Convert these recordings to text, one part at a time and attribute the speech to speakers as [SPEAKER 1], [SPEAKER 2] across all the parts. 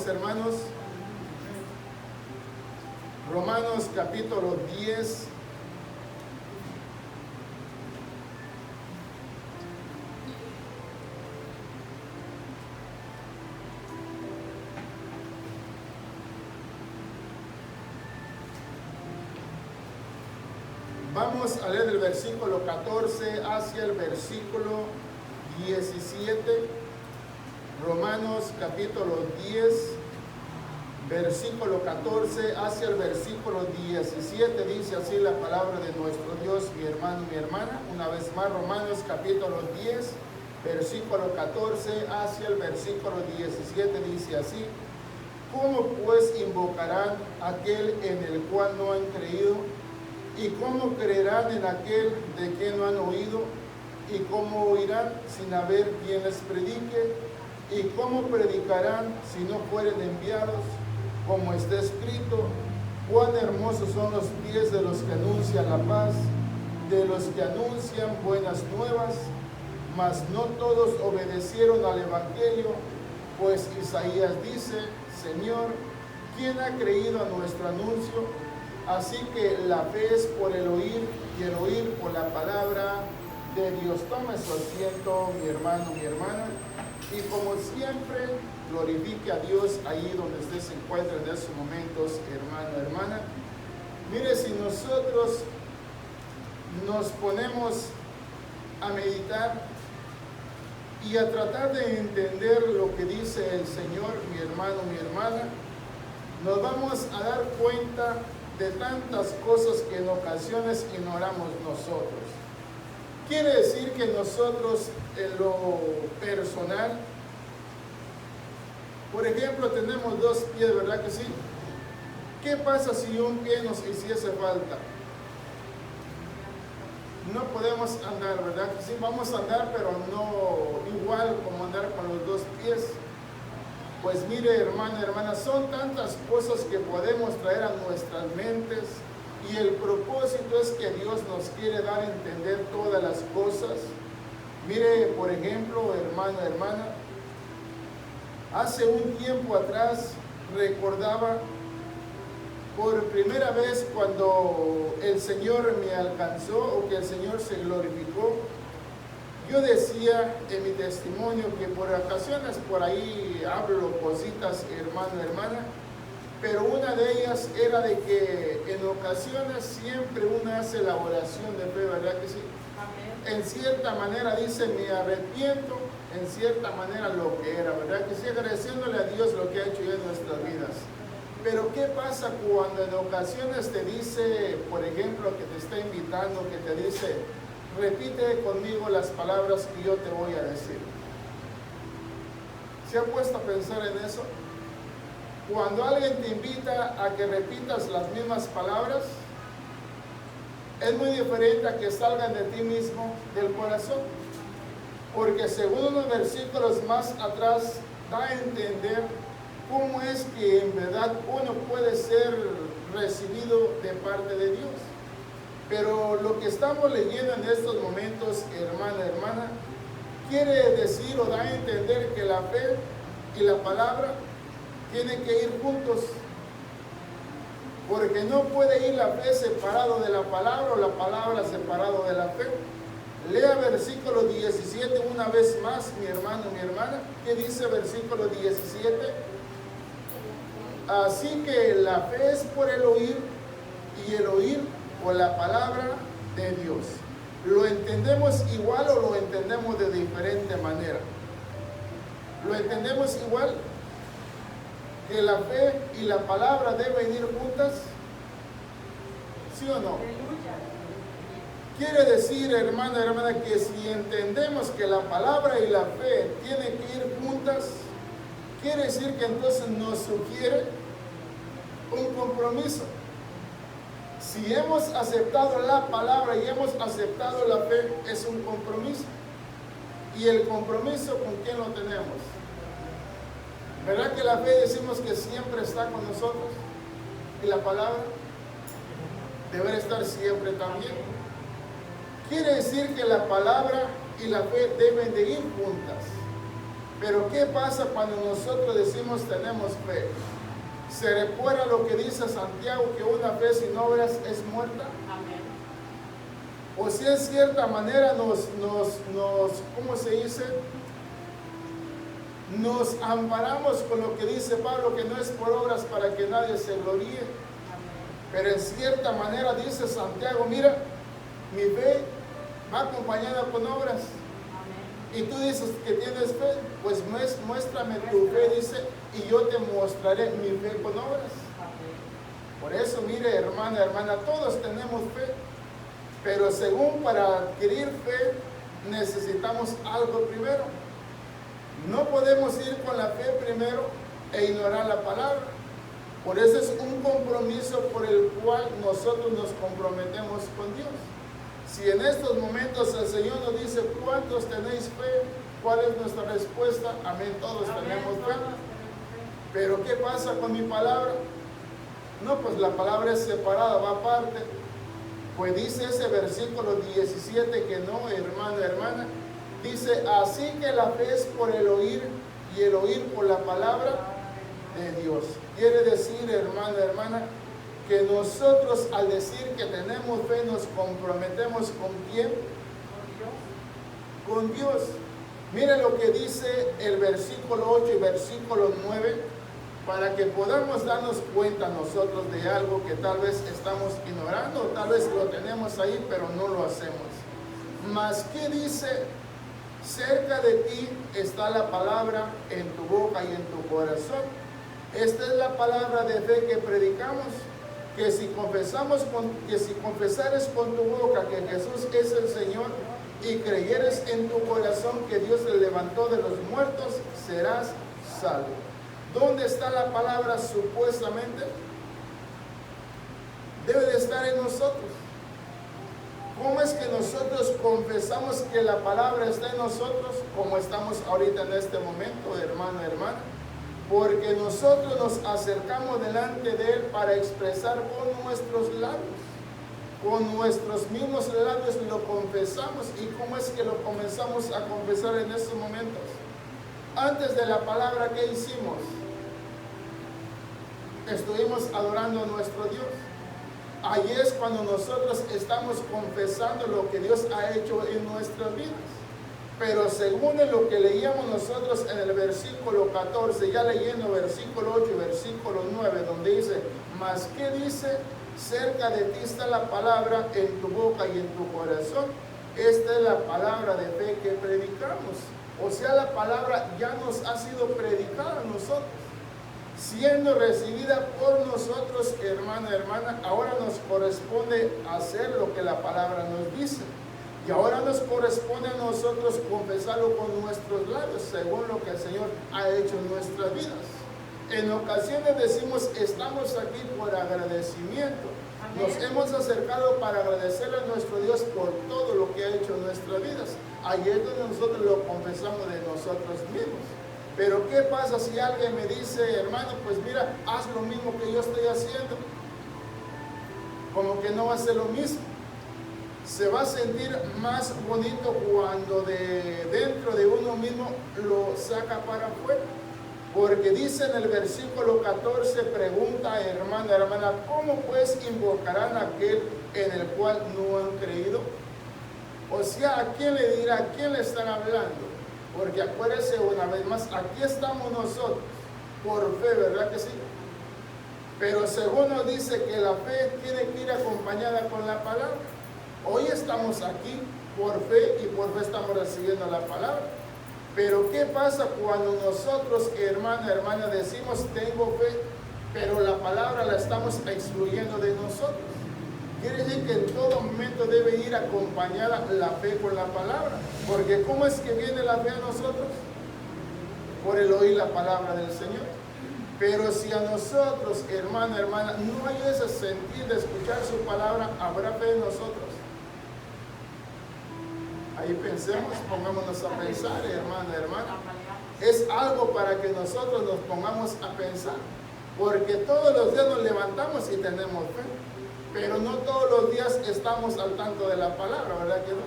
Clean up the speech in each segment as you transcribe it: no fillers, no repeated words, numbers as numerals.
[SPEAKER 1] hermanos. Romanos capítulo 10. Vamos a leer del versículo 14 hacia el versículo 17. Romanos capítulo 10, versículo 14 hacia el versículo 17. Dice así la palabra de nuestro Dios, mi hermano, mi hermana. Una vez más, Romanos capítulo 10, versículo 14 hacia el versículo 17. Dice así: ¿Cómo pues invocarán aquel en el cual no han creído? ¿Y cómo creerán en aquel de quien no han oído? ¿Y cómo oirán sin haber quien les predique? ¿Y cómo predicarán si no fueren enviados? Como está escrito: cuán hermosos son los pies de los que anuncian la paz, de los que anuncian buenas nuevas. Mas no todos obedecieron al evangelio, pues Isaías dice: Señor, ¿quién ha creído a nuestro anuncio? Así que la fe es por el oír, y el oír por la palabra de Dios. Tome su asiento, mi hermano, mi hermana, y como siempre, glorifique a Dios ahí donde usted se encuentra en esos momentos, hermano, hermana. Mire, si nosotros nos ponemos a meditar y a tratar de entender lo que dice el Señor, mi hermano, mi hermana, nos vamos a dar cuenta de tantas cosas que en ocasiones ignoramos nosotros. Quiere decir que nosotros en lo personal, por ejemplo, tenemos dos pies, ¿verdad que sí? ¿Qué pasa si un pie nos hiciese falta? No podemos andar, ¿verdad que sí? Vamos a andar, pero no igual como andar con los dos pies. Pues mire, hermano, hermana, son tantas cosas que podemos traer a nuestras mentes, y el propósito es que Dios nos quiere dar a entender todas las cosas. Mire, por ejemplo, hermano, hermana, hace un tiempo atrás recordaba por primera vez cuando el Señor me alcanzó, o que el Señor se glorificó. Yo decía en mi testimonio que por ocasiones por ahí hablo cositas, hermano, hermana, pero una de ellas era de que en ocasiones siempre uno hace la oración de fe, ¿verdad que sí? Amén. En cierta manera dice: me arrepiento, en cierta manera lo que era, ¿verdad que sí? Agradeciéndole a Dios lo que ha hecho ya en nuestras vidas. Pero ¿qué pasa cuando en ocasiones te dice, por ejemplo, que te está invitando, que te dice: repite conmigo las palabras que yo te voy a decir? ¿Se ha puesto a pensar en eso? Cuando alguien te invita a que repitas las mismas palabras, es muy diferente a que salgan de ti mismo, del corazón. Porque según unos versículos más atrás, da a entender cómo es que en verdad uno puede ser recibido de parte de Dios. Pero lo que estamos leyendo en estos momentos, hermana, hermana, quiere decir o da a entender que la fe y la palabra tienen que ir juntos. Porque no puede ir la fe separado de la palabra, o la palabra separado de la fe. Lea versículo 17 una vez más, mi hermano, mi hermana. ¿Qué dice versículo 17? Así que la fe es por el oír, y el oír por la palabra de Dios. ¿Lo entendemos igual o lo entendemos de diferente manera? ¿Lo entendemos igual? ¿Que la fe y la palabra deben ir juntas? ¿Sí o no? Quiere decir, hermana, hermana, que si entendemos que la palabra y la fe tienen que ir juntas, quiere decir que entonces nos sugiere un compromiso. Si hemos aceptado la palabra y hemos aceptado la fe, es un compromiso. ¿Y el compromiso con quién lo tenemos? ¿Verdad que la fe decimos que siempre está con nosotros? ¿Y la palabra? Debe estar siempre también. Quiere decir que la palabra y la fe deben de ir juntas. Pero ¿qué pasa cuando nosotros decimos tenemos fe? ¿Se recuerda lo que dice Santiago, que una fe sin obras es muerta?
[SPEAKER 2] Amén.
[SPEAKER 1] O si en cierta manera ¿cómo se dice? Nos amparamos con lo que dice Pablo, que no es por obras para que nadie se gloríe. Pero en cierta manera dice Santiago, mira, mi fe va acompañada con obras. Y tú dices que tienes fe, pues muéstrame tu fe, dice, y yo te mostraré mi fe con obras. Por eso, mire, hermana, todos tenemos fe, pero según para adquirir fe necesitamos algo primero. No podemos ir con la fe primero e ignorar la palabra. Por eso es un compromiso por el cual nosotros nos comprometemos con Dios. Si en estos momentos el Señor nos dice, ¿cuántos tenéis fe? ¿Cuál es nuestra respuesta? Amén, todos tenemos fe. Pero ¿qué pasa con mi palabra? No, pues la palabra es separada, va aparte. Pues dice ese versículo 17 que no, hermana. Dice, así que la fe es por el oír y el oír por la palabra de Dios. Quiere decir, hermana, que nosotros al decir que tenemos fe nos comprometemos ¿con quién? Con Dios. Miren lo que dice el versículo 8 y versículo 9, para que podamos darnos cuenta nosotros de algo que tal vez estamos ignorando, o tal vez lo tenemos ahí, pero no lo hacemos. Mas, ¿qué dice? Cerca de ti está la palabra en tu boca y en tu corazón. Esta es la palabra de fe que predicamos, que si confesares con tu boca que Jesús es el Señor y creyeres en tu corazón que Dios le levantó de los muertos, serás salvo. ¿Dónde está la palabra supuestamente? Debe de estar en nosotros. ¿Cómo es que nosotros confesamos que la palabra está en nosotros? Como estamos ahorita en este momento, hermana. Porque nosotros nos acercamos delante de Él para expresar con nuestros labios. Con nuestros mismos labios lo confesamos. ¿Y cómo es que lo comenzamos a confesar en estos momentos? Antes de la palabra, ¿qué hicimos? Estuvimos adorando a nuestro Dios. Ahí es cuando nosotros estamos confesando lo que Dios ha hecho en nuestras vidas. Pero según en lo que leíamos nosotros en el versículo 14, ya leyendo versículo 8 y versículo 9, donde dice, mas ¿qué dice? Cerca de ti está la palabra en tu boca y en tu corazón. Esta es la palabra de fe que predicamos. O sea, la palabra ya nos ha sido predicada a nosotros, siendo recibida por nosotros, hermana, ahora nos corresponde hacer lo que la palabra nos dice. Y ahora nos corresponde a nosotros confesarlo con nuestros labios, según lo que el Señor ha hecho en nuestras vidas. En ocasiones decimos, estamos aquí por agradecimiento. Nos hemos acercado para agradecerle a nuestro Dios por todo lo que ha hecho en nuestras vidas. Ahí es donde nosotros lo confesamos de nosotros mismos. Pero ¿qué pasa si alguien me dice, hermano, pues mira, haz lo mismo que yo estoy haciendo? Como que no va a ser lo mismo. Se va a sentir más bonito cuando de dentro de uno mismo lo saca para afuera. Porque dice en el versículo 14, pregunta, hermana, ¿cómo pues invocarán a aquel en el cual no han creído? O sea, ¿a quién le dirá? ¿A quién le están hablando? Porque acuérdense una vez más, aquí estamos nosotros, por fe, ¿verdad que sí? Pero según nos dice que la fe tiene que ir acompañada con la palabra. Hoy estamos aquí por fe y por fe estamos recibiendo la palabra. Pero ¿qué pasa cuando nosotros, hermana, decimos tengo fe, pero la palabra la estamos excluyendo de nosotros? Quiere decir que en todo momento debe ir acompañada la fe con la palabra. Porque ¿cómo es que viene la fe a nosotros? Por el oír la palabra del Señor. Pero si a nosotros, hermana, no hay ese sentir de escuchar su palabra, ¿habrá fe en nosotros? Ahí pensemos, pongámonos a pensar, hermana. Es algo para que nosotros nos pongamos a pensar. Porque todos los días nos levantamos y tenemos fe. Pero no todos los días estamos al tanto de la palabra, ¿verdad que no?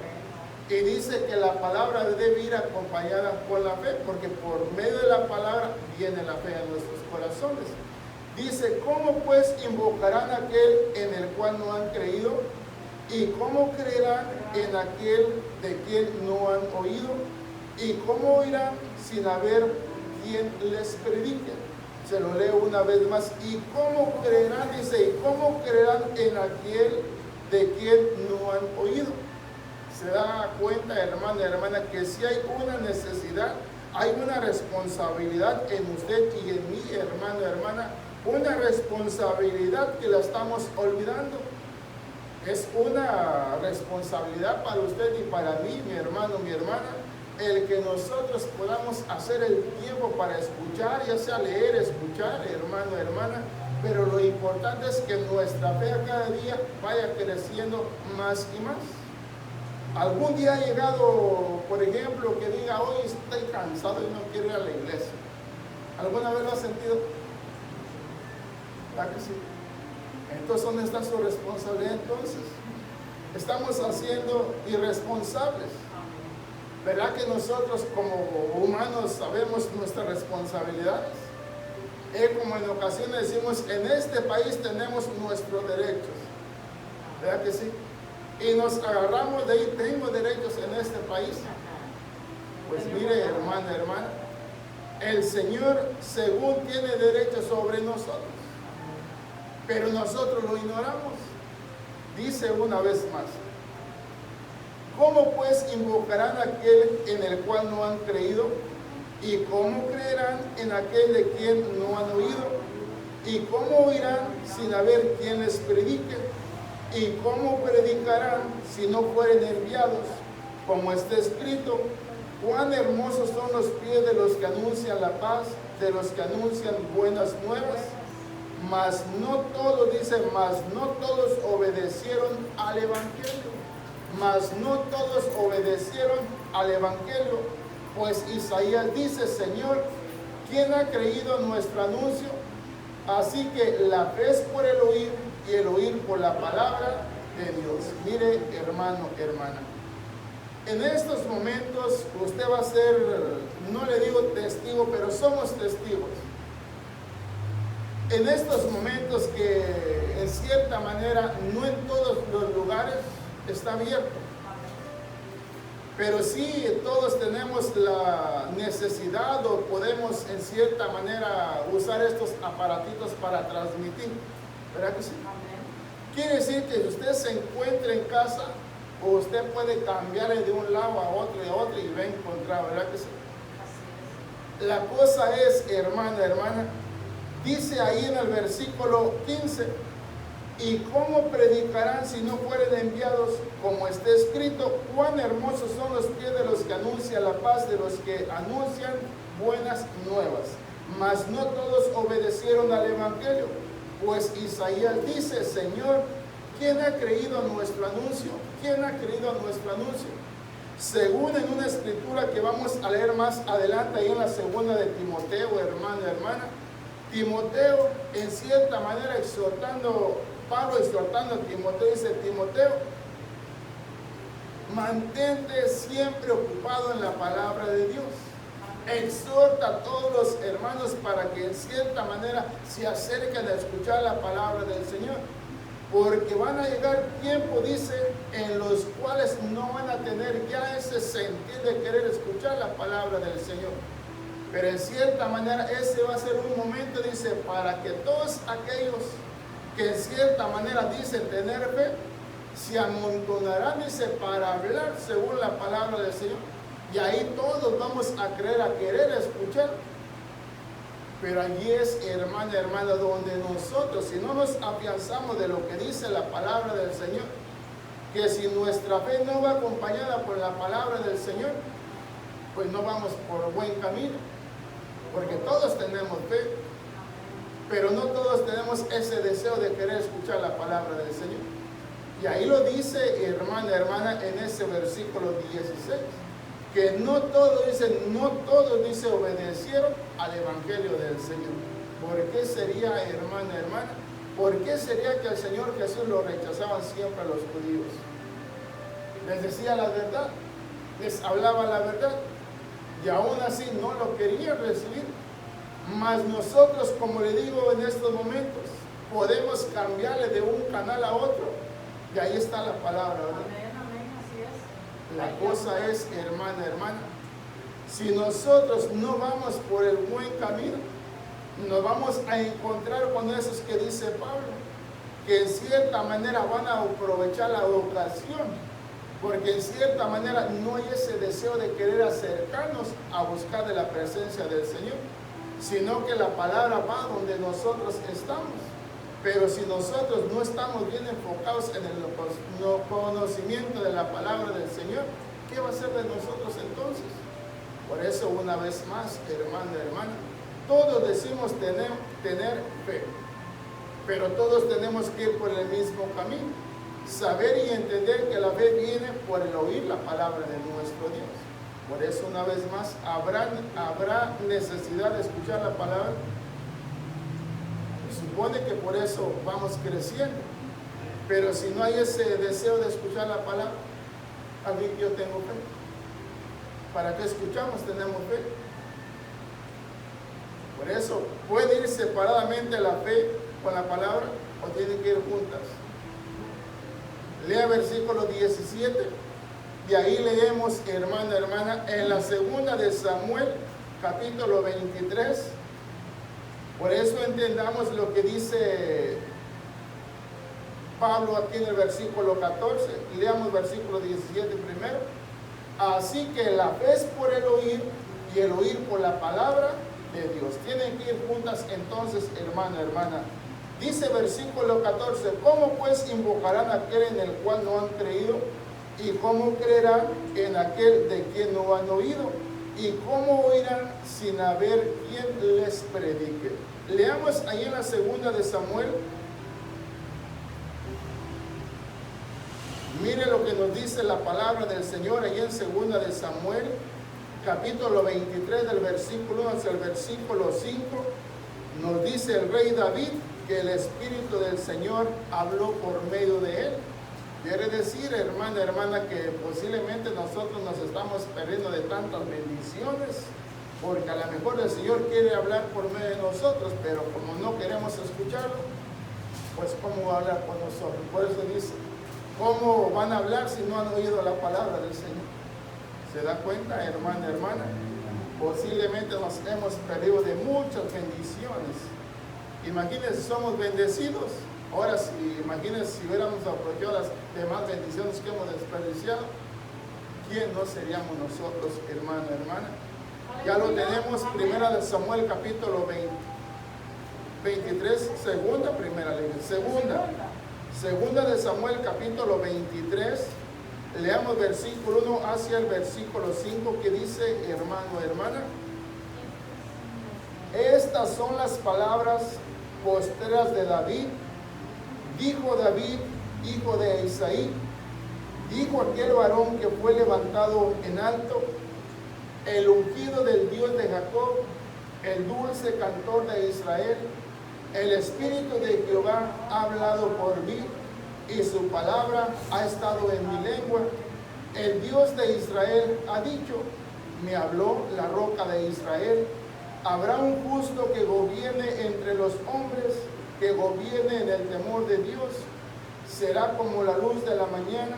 [SPEAKER 1] Y dice que la palabra debe ir acompañada con la fe, porque por medio de la palabra viene la fe en nuestros corazones. Dice, ¿cómo pues invocarán a aquel en el cual no han creído? ¿Y cómo creerán en aquel de quien no han oído? ¿Y cómo oirán sin haber quien les predique? Se lo leo una vez más. ¿Y cómo creerán? Dice, ¿y cómo creerán en aquel de quien no han oído? Se da cuenta, hermano y hermana, que si hay una necesidad, hay una responsabilidad en usted y en mí, hermano y hermana, una responsabilidad que la estamos olvidando. Es una responsabilidad para usted y para mí, mi hermano, mi hermana, el que nosotros podamos hacer el tiempo para escuchar, ya sea leer, escuchar, hermano, hermana, pero lo importante es que nuestra fe a cada día vaya creciendo más y más. ¿Algún día ha llegado, por ejemplo, que diga, hoy estoy cansado y no quiero ir a la iglesia? ¿Alguna vez lo ha sentido? ¿Verdad que sí? Entonces, ¿dónde está su responsabilidad entonces? Estamos haciendo irresponsables. ¿Verdad que nosotros como humanos sabemos nuestras responsabilidades? Como en ocasiones decimos, en este país tenemos nuestros derechos. ¿Verdad que sí? Y nos agarramos de ahí, tengo derechos en este país. Pues mire, hermana, hermana, el Señor según tiene derechos sobre nosotros, pero nosotros lo ignoramos. Dice una vez más, ¿cómo pues invocarán a aquel en el cual no han creído? ¿Y cómo creerán en aquel de quien no han oído? ¿Y cómo oirán sin haber quien les predique? ¿Y cómo predicarán si no fueren enviados? Como está escrito, cuán hermosos son los pies de los que anuncian la paz, de los que anuncian buenas nuevas. Mas no todos, dice, mas no todos obedecieron al Evangelio. Mas no todos obedecieron al Evangelio. Pues Isaías dice, Señor, ¿quién ha creído nuestro anuncio? Así que la fe es por el oír y el oír por la palabra de Dios. Mire, hermano, hermana, en estos momentos usted va a ser, no le digo testigo, pero somos testigos. En estos momentos que en cierta manera no en todos los lugares está abierto, pero sí todos tenemos la necesidad o podemos en cierta manera usar estos aparatitos para transmitir. ¿Verdad que sí? Quiere decir que si usted se encuentra en casa, o usted puede cambiarle de un lado a otro y va a encontrar, ¿verdad que sí? La cosa es, hermana, hermana, dice ahí en el versículo 15, ¿y cómo predicarán si no fueren enviados? Como está escrito, cuán hermosos son los pies de los que anuncian la paz, de los que anuncian buenas nuevas. Mas no todos obedecieron al Evangelio. Pues Isaías dice, Señor, ¿quién ha creído a nuestro anuncio? ¿Quién ha creído a nuestro anuncio? Según en una escritura que vamos a leer más adelante, ahí en la segunda de Timoteo, hermano, hermana, Timoteo, en cierta manera Pablo exhortando a Timoteo, dice, Timoteo, mantente siempre ocupado en la palabra de Dios. Exhorta a todos los hermanos para que en cierta manera se acerquen a escuchar la palabra del Señor, porque van a llegar tiempos, dice, en los cuales no van a tener ya ese sentir de querer escuchar la palabra del Señor. Pero en cierta manera ese va a ser un momento, dice, para que todos aquellos que en cierta manera dicen tener fe, se amontonarán, dice, para hablar según la palabra del Señor. Y ahí todos vamos a querer escuchar. Pero allí es, hermana, hermana, donde nosotros, si no nos afianzamos de lo que dice la palabra del Señor, que si nuestra fe no va acompañada por la palabra del Señor, pues no vamos por buen camino. Porque todos tenemos fe, pero no todos tenemos ese deseo de querer escuchar la palabra del Señor. Y ahí lo dice, hermana, hermana, en ese versículo 16. Que no todos, dice, obedecieron al Evangelio del Señor. ¿Por qué sería, hermana, hermana? ¿Por qué sería que al Señor Jesús lo rechazaban siempre a los judíos? Les decía la verdad, les hablaba la verdad y aún así no lo querían recibir. Mas nosotros, como le digo en estos momentos, podemos cambiarle de un canal a otro y ahí está la palabra, ¿verdad?
[SPEAKER 2] Amén, amén, así es.
[SPEAKER 1] La cosa es, hermana, si nosotros no vamos por el buen camino, nos vamos a encontrar con esos que dice Pablo, que en cierta manera van a aprovechar la ocasión, porque en cierta manera no hay ese deseo de querer acercarnos a buscar de la presencia del Señor, sino que la palabra va donde nosotros estamos. Pero si nosotros no estamos bien enfocados en el conocimiento de la palabra del Señor, ¿qué va a ser de nosotros entonces? Por eso, una vez más, hermana, todos decimos tener fe, pero todos tenemos que ir por el mismo camino. Saber y entender que la fe viene por el oír la palabra de nuestro Dios. Por eso, una vez más, habrá necesidad de escuchar la palabra. Se supone que por eso vamos creciendo. Pero si no hay ese deseo de escuchar la palabra, a mí yo tengo fe. ¿Para qué escuchamos? Tenemos fe. Por eso, ¿puede ir separadamente la fe con la palabra o tienen que ir juntas? Lea versículo 17. Y ahí leemos, hermana, en la segunda de Samuel, capítulo 23. Por eso entendamos lo que dice Pablo aquí en el versículo 14. Leamos versículo 17 primero. Así que la fe es por el oír y el oír por la palabra de Dios. Tienen que ir juntas entonces, hermana. Dice versículo 14, ¿cómo pues invocarán a aquel en el cual no han creído? ¿Y cómo creerán en aquel de quien no han oído? ¿Y cómo oirán sin haber quien les predique? Leamos ahí en la segunda de Samuel. Mire lo que nos dice la palabra del Señor ahí en segunda de Samuel, capítulo 23, del versículo 1 hacia el versículo 5. Nos dice el rey David que el Espíritu del Señor habló por medio de él. Quiere decir, hermana, que posiblemente nosotros nos estamos perdiendo de tantas bendiciones, porque a lo mejor el Señor quiere hablar por medio de nosotros, pero como no queremos escucharlo, pues ¿cómo va a hablar con nosotros? Por eso dice, ¿cómo van a hablar si no han oído la palabra del Señor? ¿Se da cuenta, hermana? Posiblemente nos hemos perdido de muchas bendiciones. Imagínense, somos bendecidos. Ahora, imagínense si hubiéramos aprovechado las demás bendiciones que hemos desperdiciado, ¿quién no seríamos nosotros, hermana? Ya lo tenemos, primera de Samuel, capítulo 23, segunda de Samuel, capítulo 23, leamos versículo 1 hacia el versículo 5, que dice, hermana, estas son las palabras postreras de David. Dijo David, hijo de Isaí, dijo aquel varón que fue levantado en alto, el ungido del Dios de Jacob, el dulce cantor de Israel, el Espíritu de Jehová ha hablado por mí, y su palabra ha estado en mi lengua. El Dios de Israel ha dicho, me habló la roca de Israel. Habrá un justo que gobierne entre los hombres, que gobierne en el temor de Dios. Será como la luz de la mañana,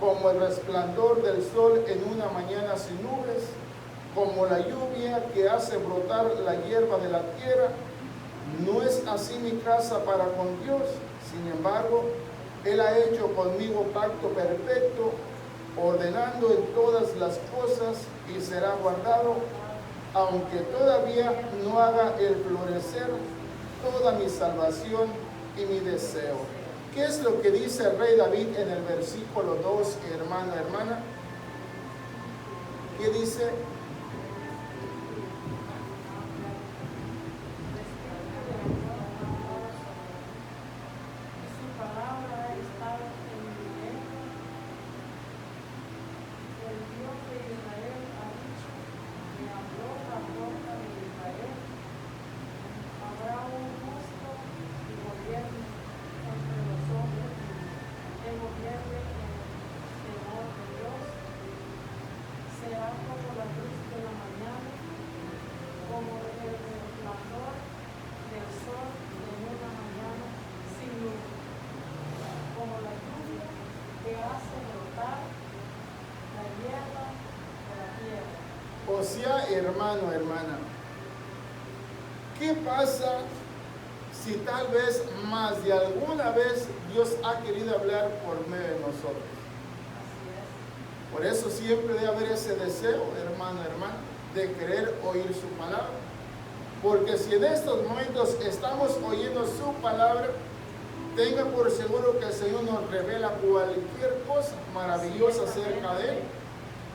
[SPEAKER 1] como el resplandor del sol en una mañana sin nubes, como la lluvia que hace brotar la hierba de la tierra. No es así mi casa para con Dios. Sin embargo, Él ha hecho conmigo pacto perfecto, ordenando en todas las cosas, y será guardado, aunque todavía no haga el florecer toda mi salvación y mi deseo. ¿Qué es lo que dice el rey David en el versículo 2, hermana? ¿Qué dice? sea, hermano, hermana, ¿qué pasa si tal vez más de alguna vez Dios ha querido hablar por medio de nosotros? Por eso siempre debe haber ese deseo, hermano, hermana, de querer oír su palabra. Porque si en estos momentos estamos oyendo su palabra, tenga por seguro que el Señor nos revela cualquier cosa maravillosa acerca de Él,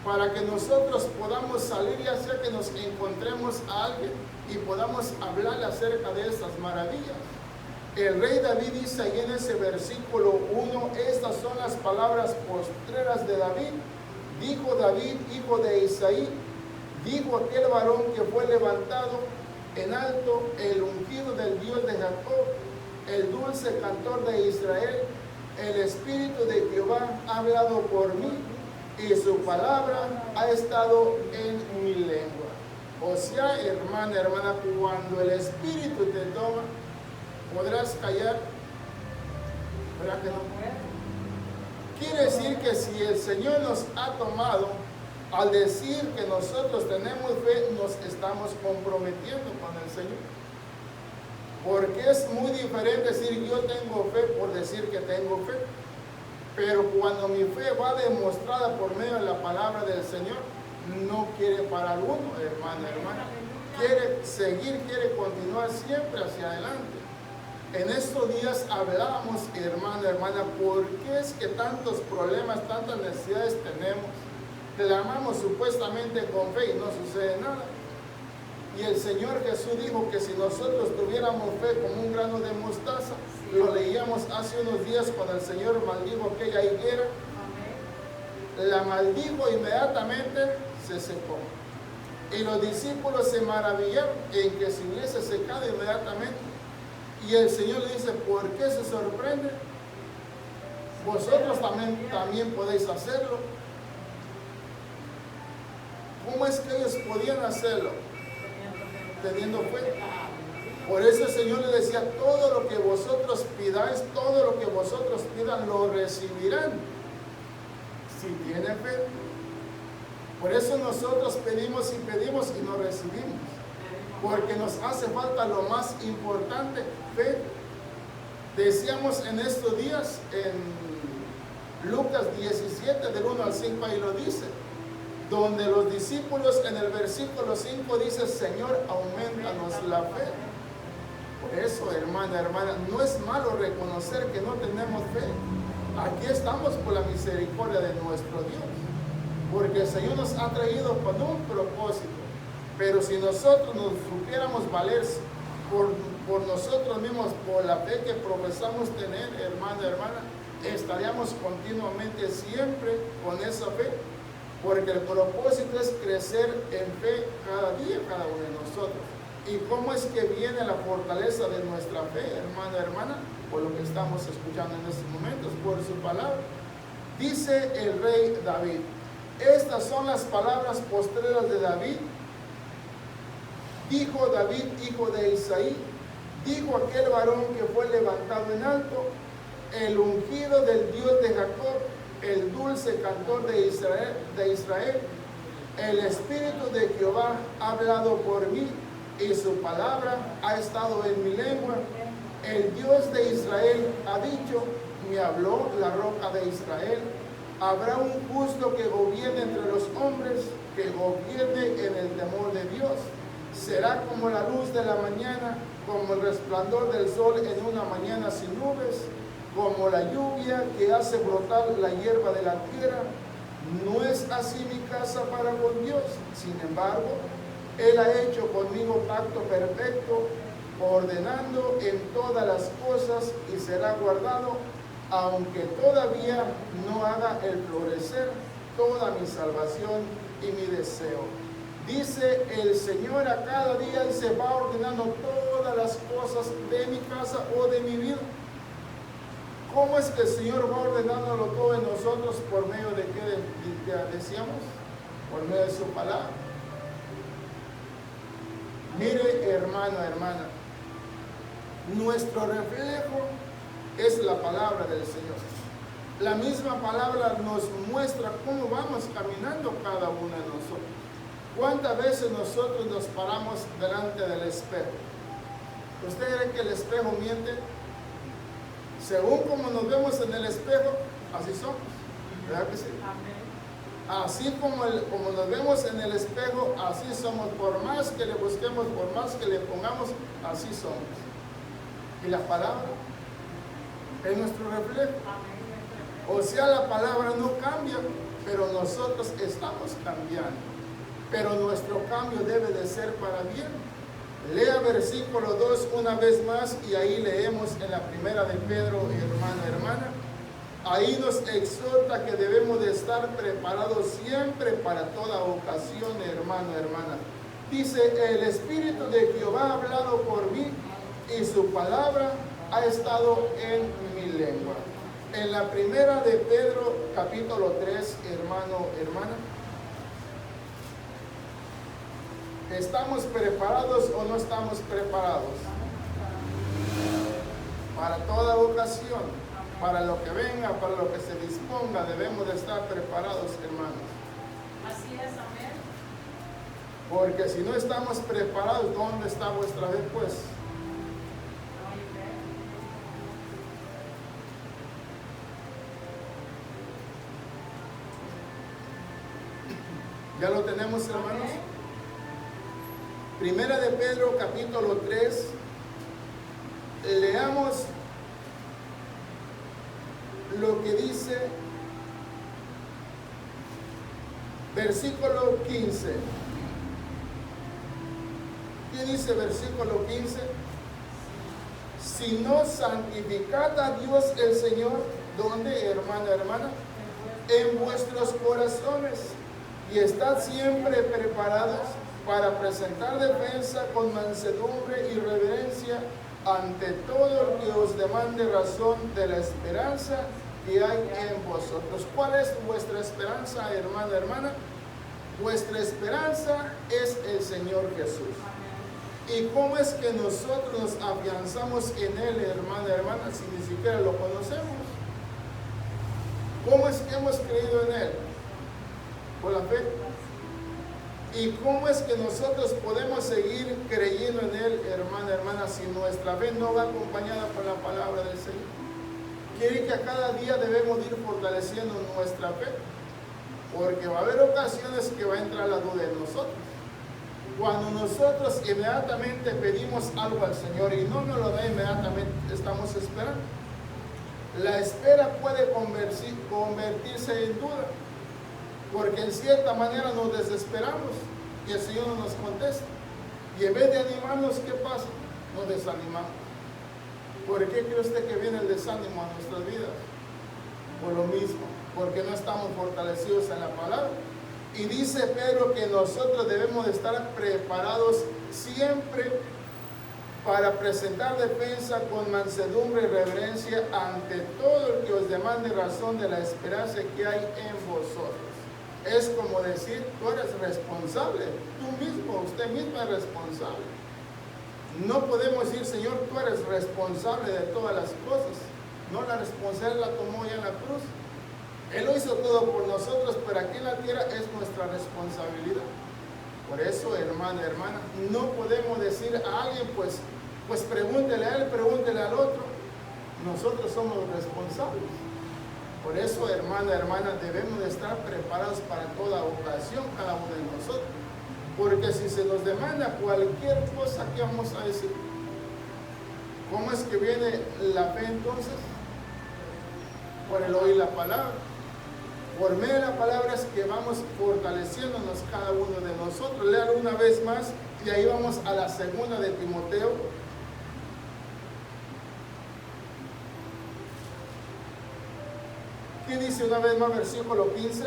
[SPEAKER 1] para que nosotros podamos salir, ya sea que nos encontremos a alguien y podamos hablar acerca de estas maravillas. El rey David dice ahí en ese versículo 1, estas son las palabras postreras de David. Dijo David, hijo de Isaí, dijo aquel varón que fue levantado en alto, el ungido del Dios de Jacob, el dulce cantor de Israel, el Espíritu de Jehová ha hablado por mí, y su palabra ha estado en mi lengua. O sea, hermana, hermana, cuando el Espíritu te toma, podrás callar. ¿Verdad que no? Quiere decir que si el Señor nos ha tomado, al decir que nosotros tenemos fe, nos estamos comprometiendo con el Señor. Porque es muy diferente decir yo tengo fe por decir que tengo fe. Pero cuando mi fe va demostrada por medio de la palabra del Señor, no quiere parar uno, hermano, hermana. Quiere seguir, quiere continuar siempre hacia adelante. En estos días hablábamos, hermano, hermana, ¿por qué es que tantos problemas, tantas necesidades tenemos? Clamamos supuestamente con fe y no sucede nada. Y el Señor Jesús dijo que si nosotros tuviéramos fe como un grano de mostaza, lo leíamos hace unos días cuando el Señor maldijo aquella higuera, la maldijo inmediatamente, se secó. Y los discípulos se maravillaron en que se hubiese secado inmediatamente. Y el Señor le dice, ¿por qué se sorprende? Vosotros también podéis hacerlo. ¿Cómo es que ellos podían hacerlo? Teniendo fe. Por eso el Señor le decía, todo lo que vosotros pidáis, todo lo que vosotros pidan, lo recibirán, si tiene fe. Por eso nosotros pedimos y no recibimos, porque nos hace falta lo más importante, fe. Decíamos en estos días, en Lucas 17, del 1 al 5, ahí lo dice, donde los discípulos en el versículo 5 dice, Señor, aumentanos la fe. Por eso, hermana, hermana, no es malo reconocer que no tenemos fe. Aquí estamos por la misericordia de nuestro Dios, porque el Señor nos ha traído con un propósito. Pero si nosotros nos supiéramos valer por nosotros mismos, por la fe que profesamos tener, hermana, hermana, estaríamos continuamente siempre con esa fe. Porque el propósito es crecer en fe cada día, cada uno de nosotros. ¿Y cómo es que viene la fortaleza de nuestra fe, hermano, hermana? Por lo que estamos escuchando en estos momentos, por su palabra. Dice el rey David, estas son las palabras postreras de David. Dijo David, hijo de Isaí, dijo aquel varón que fue levantado en alto, el ungido del Dios de Jacob, el dulce cantor de Israel, el Espíritu de Jehová ha hablado por mí, y su palabra ha estado en mi lengua. El Dios de Israel ha dicho, me habló la roca de Israel. Habrá un justo que gobierne entre los hombres, que gobierne en el temor de Dios. Será como la luz de la mañana, como el resplandor del sol en una mañana sin nubes, como la lluvia que hace brotar la hierba de la tierra. No es así mi casa para con Dios. Sin embargo, Él ha hecho conmigo pacto perfecto, ordenando en todas las cosas, y será guardado, aunque todavía no haga el florecer toda mi salvación y mi deseo. Dice el Señor a cada día, y se va ordenando todas las cosas de mi casa o de mi vida. ¿Cómo es que el Señor va ordenándolo todo en nosotros? ¿Por medio de qué decíamos? Por medio de su palabra. Mire, hermano, hermana, nuestro reflejo es la palabra del Señor. La misma palabra nos muestra cómo vamos caminando cada uno de nosotros. ¿Cuántas veces nosotros nos paramos delante del espejo? ¿Usted cree que el espejo miente? Según como nos vemos en el espejo, así somos. ¿Verdad que sí? Así como nos vemos en el espejo, así somos. Por más que le busquemos, por más que le pongamos, así somos. Y la palabra es nuestro reflejo. O sea, la palabra no cambia, pero nosotros estamos cambiando. Pero nuestro cambio debe de ser para bien. Lea versículo 2 una vez más y ahí leemos en la primera de Pedro, hermana. Ahí nos exhorta que debemos de estar preparados siempre para toda ocasión, hermana. Dice, el Espíritu de Jehová ha hablado por mí y su palabra ha estado en mi lengua. En la primera de Pedro, capítulo 3, hermana. ¿Estamos preparados o no estamos preparados? Para toda ocasión, para lo que venga, para lo que se disponga, debemos de estar preparados, hermanos.
[SPEAKER 2] Así es, amén.
[SPEAKER 1] Porque si no estamos preparados, ¿dónde está vuestra fe, pues? ¿Ya lo tenemos, hermanos? Primera de Pedro, capítulo 3. Leamos lo que dice versículo 15. ¿Qué dice versículo 15? Si no, santificad a Dios el Señor, ¿dónde, hermana? En vuestros corazones, y estad siempre preparados para presentar defensa con mansedumbre y reverencia ante todo el que os demande razón de la esperanza que hay en vosotros. ¿Cuál es vuestra esperanza, hermana? Vuestra esperanza es el Señor Jesús. ¿Y cómo es que nosotros nos afianzamos en Él, hermana, si ni siquiera lo conocemos? ¿Cómo es que hemos creído en Él? Por la fe. ¿Y cómo es que nosotros podemos seguir creyendo en Él, hermana, si nuestra fe no va acompañada por la palabra del Señor? Quiere que a cada día debemos ir fortaleciendo nuestra fe, porque va a haber ocasiones que va a entrar la duda en nosotros. Cuando nosotros inmediatamente pedimos algo al Señor y no nos lo da inmediatamente, estamos esperando. La espera puede convertirse en duda, porque en cierta manera nos desesperamos y el Señor no nos contesta. Y en vez de animarnos, ¿qué pasa? Nos desanimamos. ¿Por qué cree usted que viene el desánimo a nuestras vidas? Por lo mismo, porque no estamos fortalecidos en la palabra. Y dice Pedro que nosotros debemos de estar preparados siempre para presentar defensa con mansedumbre y reverencia ante todo el que os demande razón de la esperanza que hay en vosotros. Es como decir, tú eres responsable, usted mismo es responsable. No podemos decir, Señor, tú eres responsable de todas las cosas. No, la responsabilidad la tomó ya en la cruz. Él lo hizo todo por nosotros, pero aquí en la tierra es nuestra responsabilidad. Por eso, hermana, no podemos decir a alguien, pues pregúntele a él, pregúntele al otro. Nosotros somos los responsables. Por eso, hermana, debemos de estar preparados para toda ocasión, cada uno de nosotros. Porque si se nos demanda cualquier cosa, ¿qué vamos a decir? ¿Cómo es que viene la fe entonces? Por el oír la palabra. Por medio de la palabra es que vamos fortaleciéndonos cada uno de nosotros. Léalo una vez más y ahí vamos a la segunda de Timoteo. ¿Qué dice una vez más versículo 15?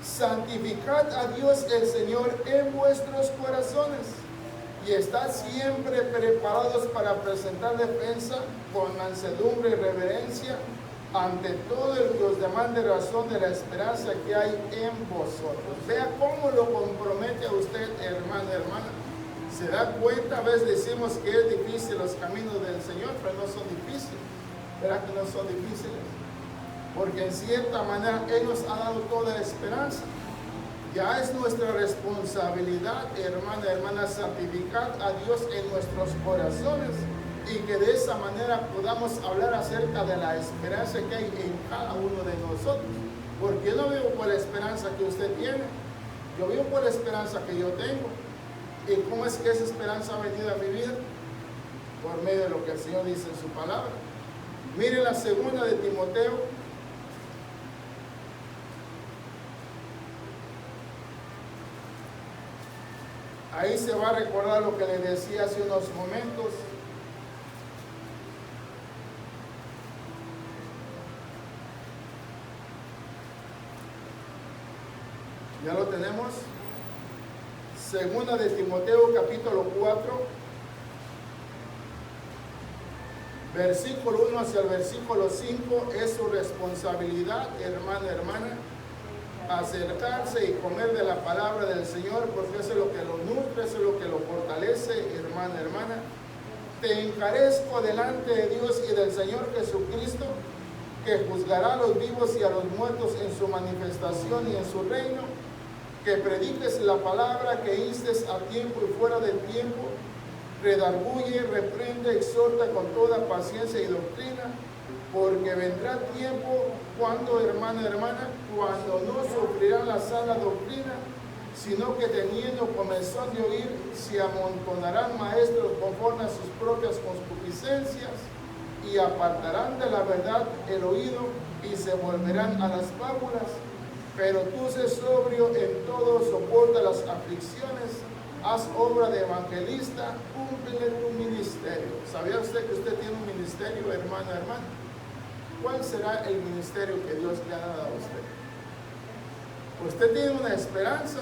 [SPEAKER 1] Santificad a Dios el Señor en vuestros corazones y estad siempre preparados para presentar defensa con mansedumbre y reverencia ante todo el que os demande razón de la esperanza que hay en vosotros. Vea cómo lo compromete a usted, hermana. Se da cuenta, a veces decimos que es difícil los caminos del Señor, pero no son difíciles. ¿Verdad que no son difíciles? Porque en cierta manera Él nos ha dado toda la esperanza. Ya es nuestra responsabilidad, hermana, santificar a Dios en nuestros corazones y que de esa manera podamos hablar acerca de la esperanza que hay en cada uno de nosotros. Porque yo no vivo por la esperanza que usted tiene, yo vivo por la esperanza que yo tengo. ¿Y cómo es que esa esperanza ha venido a mi vida? Por medio de lo que el Señor dice en su palabra. Mire la segunda de Timoteo. Ahí se va a recordar lo que le decía hace unos momentos. ¿Ya lo tenemos? Segunda de Timoteo, capítulo 4, versículo 1 hacia el versículo 5. Es su responsabilidad, hermana, acercarse y comer de la palabra del Señor, porque eso es lo que lo nutre, eso es lo que lo fortalece, hermana. Te encarezco delante de Dios y del Señor Jesucristo, que juzgará a los vivos y a los muertos en su manifestación y en su reino, que prediques la palabra, que instes a tiempo y fuera del tiempo, redarguye, reprende, exhorta con toda paciencia y doctrina, porque vendrá tiempo cuando, hermana, cuando no sufrirán la sana doctrina, sino que teniendo comezón de oír, se amontonarán maestros conforme a sus propias concupiscencias, y apartarán de la verdad el oído, y se volverán a las fábulas. Pero tú sé sobrio en todo, soporta las aflicciones, haz obra de evangelista, cumple tu ministerio. ¿Sabía usted que usted tiene un ministerio, hermana? ¿Cuál será el ministerio que Dios le ha dado a usted? Usted tiene una esperanza,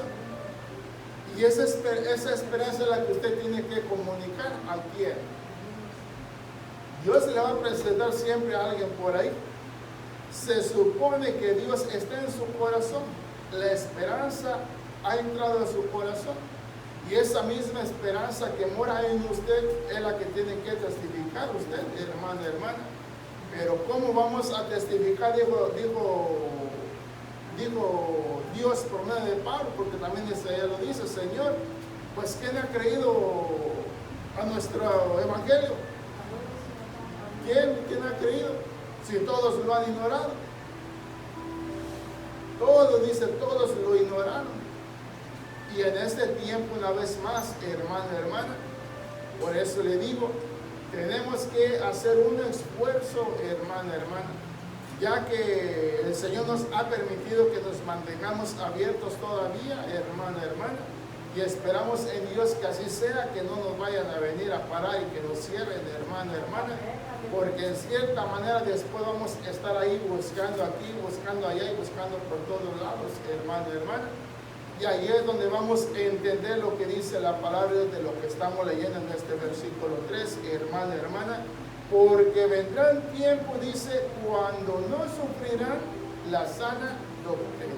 [SPEAKER 1] y esa esperanza es la que usted tiene que comunicar a quién. Dios le va a presentar siempre a alguien por ahí. Se supone que Dios está en su corazón. La esperanza ha entrado en su corazón. Y esa misma esperanza que mora en usted es la que tiene que testificar usted, hermana. Pero ¿cómo vamos a testificar? Dijo Dios por medio de Pablo, porque también ella lo dice, Señor, pues ¿quién ha creído a nuestro evangelio? ¿Quién ha creído? Si todos lo han ignorado. Todos lo ignoraron. Y en este tiempo, una vez más, hermana, por eso le digo, tenemos que hacer un esfuerzo, hermana, ya que el Señor nos ha permitido que nos mantengamos abiertos todavía, hermana, y esperamos en Dios que así sea, que no nos vayan a venir a parar y que nos cierren, hermana, porque en cierta manera después vamos a estar ahí buscando aquí, buscando allá y buscando por todos lados, hermana. Y ahí es donde vamos a entender lo que dice la palabra de lo que estamos leyendo en este versículo 3, hermana, porque vendrán tiempo, dice, cuando no sufrirán la sana doctrina.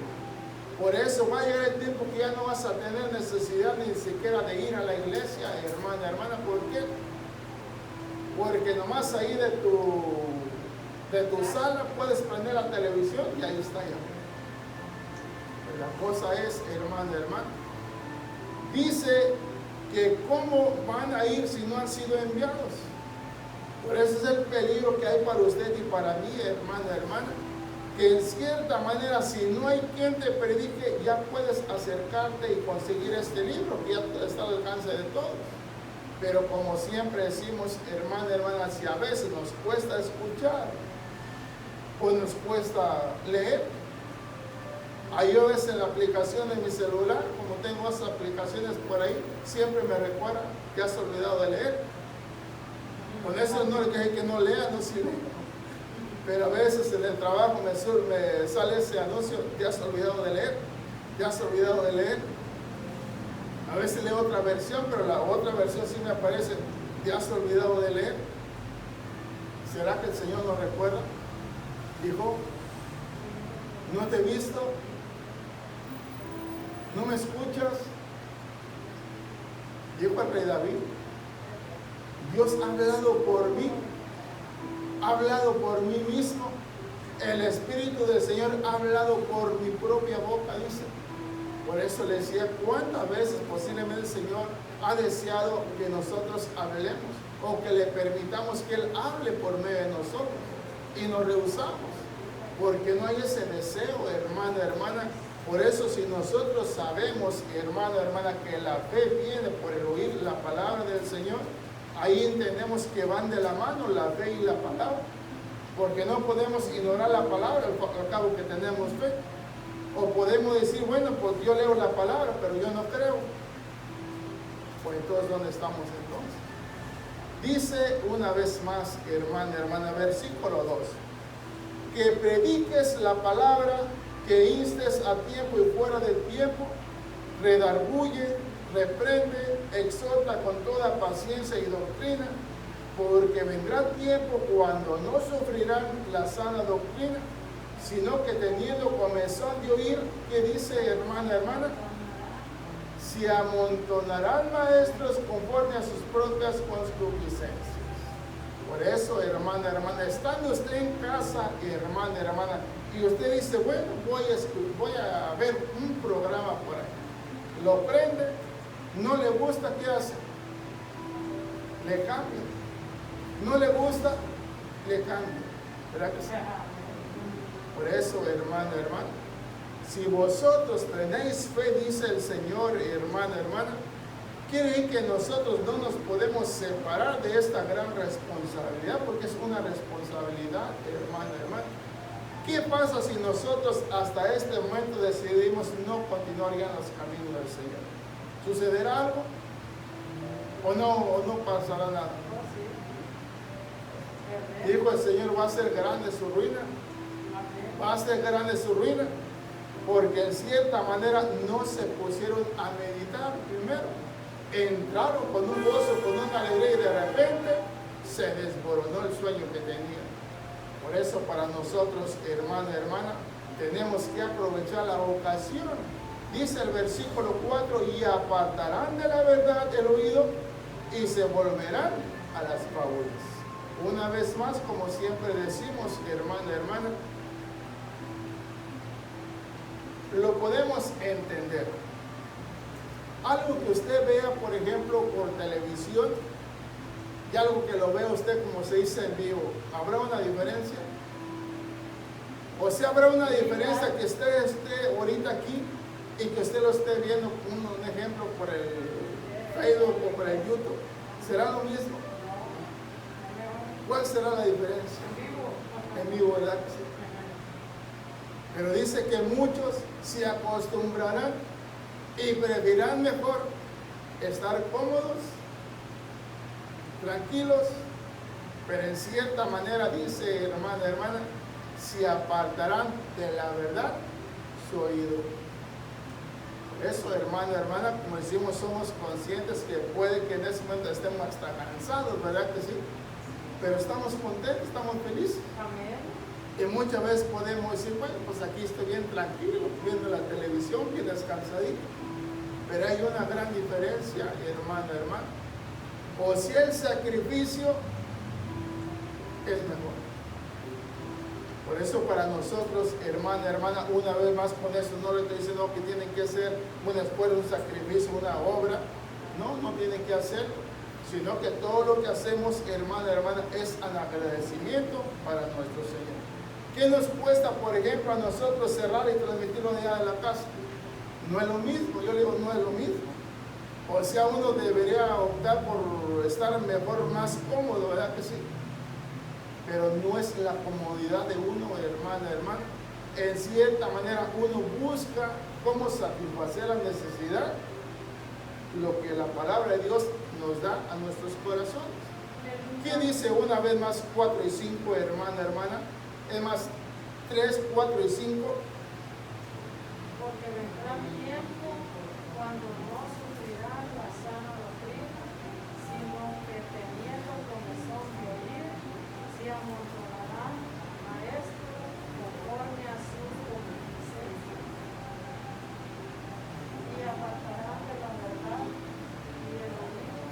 [SPEAKER 1] Por eso va a llegar el tiempo que ya no vas a tener necesidad ni siquiera de ir a la iglesia, hermana. ¿Por qué? Porque nomás ahí de tu sala puedes prender la televisión y ahí está ya. La cosa es, hermana, dice que cómo van a ir si no han sido enviados. Por eso es el peligro que hay para usted y para mí, hermana, que en cierta manera, si no hay quien te predique, ya puedes acercarte y conseguir este libro, que ya está al alcance de todos. Pero como siempre decimos, hermana, si a veces nos cuesta escuchar o nos cuesta leer, ahí yo ves en la aplicación de mi celular, como tengo esas aplicaciones por ahí, siempre me recuerda que has olvidado de leer. Con eso no le dije que no lea, no sirve. Pero a veces en el trabajo me sale ese anuncio, te has olvidado de leer. A veces leo otra versión, pero la otra versión sí me aparece, te has olvidado de leer. ¿Será que el Señor nos recuerda? Dijo, no te he visto, no me escuchas. Dijo el rey David, Dios ha hablado por mí, ha hablado por mí mismo. El Espíritu del Señor ha hablado por mi propia boca, dice. Por eso le decía, ¿cuántas veces posiblemente el Señor ha deseado que nosotros hablemos o que le permitamos que Él hable por medio de nosotros? Y nos rehusamos, porque no hay ese deseo, hermana. Por eso, si nosotros sabemos, hermana, que la fe viene por el oír la palabra del Señor, ahí entendemos que van de la mano la fe y la palabra, porque no podemos ignorar la palabra al cabo que tenemos fe. O podemos decir, bueno, pues yo leo la palabra, pero yo no creo. Pues entonces, ¿dónde estamos entonces? Dice una vez más, hermana, versículo 2, que prediques la palabra, que instes a tiempo y fuera de tiempo, redarguye, reprende, exhorta con toda paciencia y doctrina, porque vendrá tiempo cuando no sufrirán la sana doctrina, sino que teniendo comezón de oír, que dice hermana, se amontonarán maestros conforme a sus propias concupiscencias. Por eso, hermana, estando usted en casa, hermana, y usted dice, bueno, voy a ver un programa por ahí. Lo prende, no le gusta, ¿qué hace? Le cambia. No le gusta, le cambia. ¿Verdad que sí? Por eso, hermana, si vosotros tenéis fe, dice el Señor, hermana, quiere decir que nosotros no nos podemos separar de esta gran responsabilidad, porque es una responsabilidad, hermana. ¿Qué pasa si nosotros hasta este momento decidimos no continuar ya en los caminos del Señor? ¿Sucederá algo? ¿O no pasará nada? Dijo el Señor, va a ser grande su ruina. Va a ser grande su ruina, porque en cierta manera no se pusieron a meditar primero. Entraron con un gozo, con una alegría, y de repente se desboronó el sueño que tenían. Por eso, para nosotros, hermana, tenemos que aprovechar la ocasión. Dice el versículo 4, y apartarán de la verdad el oído y se volverán a las fábulas. Una vez más, como siempre decimos, hermana, lo podemos entender. Algo que usted vea, por ejemplo, por televisión, y algo que lo vea usted, como se dice, en vivo, ¿habrá una diferencia? O sea, ¿habrá una diferencia que usted esté ahorita aquí y que usted lo esté viendo, un ejemplo, por el Facebook o por el YouTube? ¿Será lo mismo? ¿Cuál será la diferencia? En vivo, ¿verdad? Sí. Pero dice que muchos se acostumbrarán y preferirán mejor estar cómodos, tranquilos, pero en cierta manera, dice hermana, se apartarán de la verdad su oído. Por eso, hermana, como decimos, somos conscientes que puede que en ese momento estemos hasta cansados, ¿verdad que sí? Pero estamos contentos, estamos felices.
[SPEAKER 2] Amén.
[SPEAKER 1] Y muchas veces podemos decir, bueno, pues aquí estoy bien tranquilo, viendo la televisión, bien descansadito. Pero hay una gran diferencia, hermana. O si el sacrificio es mejor. Por eso para nosotros, hermana, una vez más con eso, no le estoy diciendo que tienen que hacer un esfuerzo, un sacrificio, una obra. No tienen que hacerlo, sino que todo lo que hacemos, hermana, es en agradecimiento para nuestro Señor. ¿Qué nos cuesta, por ejemplo, a nosotros cerrar y transmitirlo allá de la casa? No es lo mismo, yo le digo, no es lo mismo. O sea, uno debería optar por estar mejor, más cómodo, ¿verdad que sí? Pero no es la comodidad de uno, hermana. En cierta manera uno busca cómo satisfacer la necesidad, lo que la palabra de Dios nos da a nuestros corazones. ¿Qué dice una vez más 4 y 5, hermana? Es más, 3, 4 y 5.
[SPEAKER 2] Porque vendrá tiempo cuando no sufrirán la sana doctrina, sino que teniendo comezón de oír, se amontonarán maestros conforme a sus concupiscencias, y apartarán de la verdad y del oído,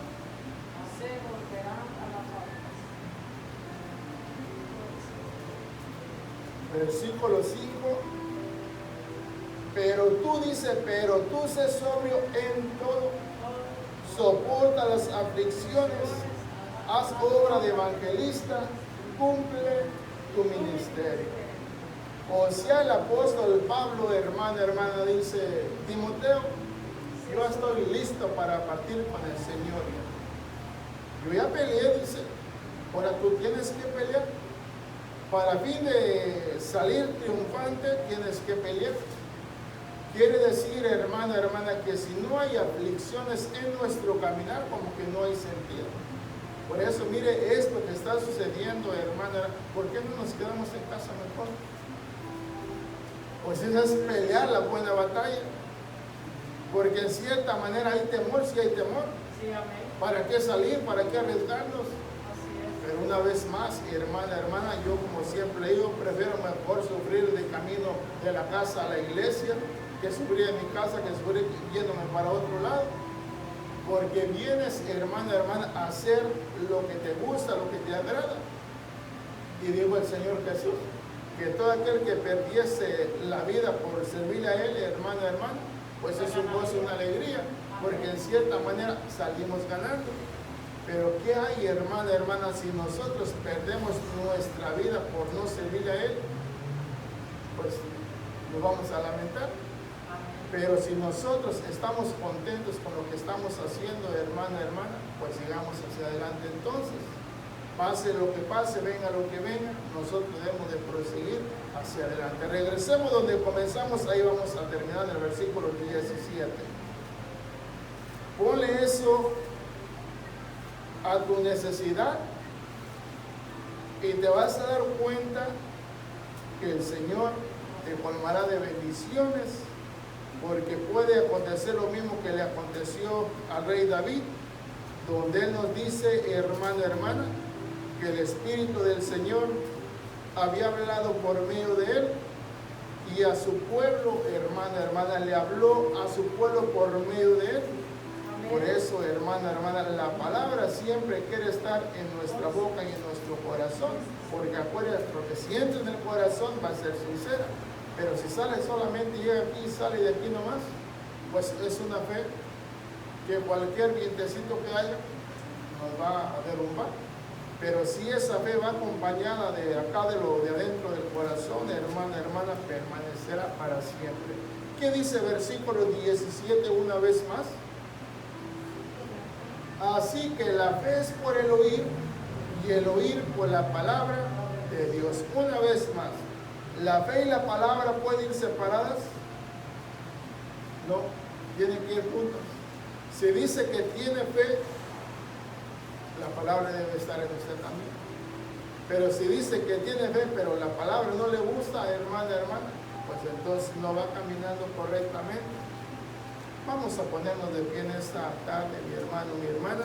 [SPEAKER 2] se volverán a la falta. Versículo 5.
[SPEAKER 1] Pero tú, dice, pero tú sé sobrio en todo, soporta las aflicciones, haz obra de evangelista, cumple tu ministerio. O sea, el apóstol Pablo, hermana, dice, Timoteo, yo estoy listo para partir con el Señor. Yo ya peleé, dice, ahora tú tienes que pelear. Para fin de salir triunfante, tienes que pelear. Quiere decir, hermana, que si no hay aflicciones en nuestro caminar, como que no hay sentido. Por eso, mire, esto que está sucediendo, hermana, ¿por qué no nos quedamos en casa mejor? Pues eso es pelear la buena batalla. Porque en cierta manera hay temor, sí hay temor.
[SPEAKER 2] Sí, amén.
[SPEAKER 1] ¿Para qué salir? ¿Para qué arriesgarnos?
[SPEAKER 2] Así es.
[SPEAKER 1] Pero una vez más, hermana, yo como siempre digo, prefiero mejor sufrir de camino de la casa a la iglesia que sufrir en mi casa, que sufrir yéndome para otro lado. Porque vienes, hermana, a hacer lo que te gusta, lo que te agrada. Y dijo el Señor Jesús, que todo aquel que perdiese la vida por servirle a Él, hermana, pues es un gozo, una alegría, porque en cierta manera salimos ganando. Pero ¿qué hay, hermana, si nosotros perdemos nuestra vida por no servirle a Él? Pues nos vamos a lamentar. Pero si nosotros estamos contentos con lo que estamos haciendo, hermana, pues sigamos hacia adelante. Entonces, pase lo que pase, venga lo que venga, nosotros debemos de proseguir hacia adelante. Regresemos donde comenzamos, ahí vamos a terminar en el versículo 17. Ponle eso a tu necesidad y te vas a dar cuenta que el Señor te colmará de bendiciones, porque puede acontecer lo mismo que le aconteció al rey David, donde él nos dice, hermana, que el Espíritu del Señor había hablado por medio de él y a su pueblo, hermana, le habló a su pueblo por medio de él.
[SPEAKER 2] Amén.
[SPEAKER 1] Por eso, hermana, la palabra siempre quiere estar en nuestra boca y en nuestro corazón, porque acuérdate, lo que sientes en el corazón va a ser sincera. Pero si sale solamente, llega aquí y sale de aquí nomás, pues es una fe que cualquier vientecito que haya nos va a derrumbar. Pero si esa fe va acompañada de acá, de lo de adentro del corazón, hermana, permanecerá para siempre. ¿Qué dice versículo 17 una vez más? Así que la fe es por el oír y el oír por la palabra de Dios. Una vez más. ¿La fe y la palabra pueden ir separadas? No, tienen que ir juntas. Si dice que tiene fe, la palabra debe estar en usted también. Pero si dice que tiene fe, pero la palabra no le gusta, hermana, pues entonces no va caminando correctamente. Vamos a ponernos de pie en esta tarde, mi hermano, mi hermana.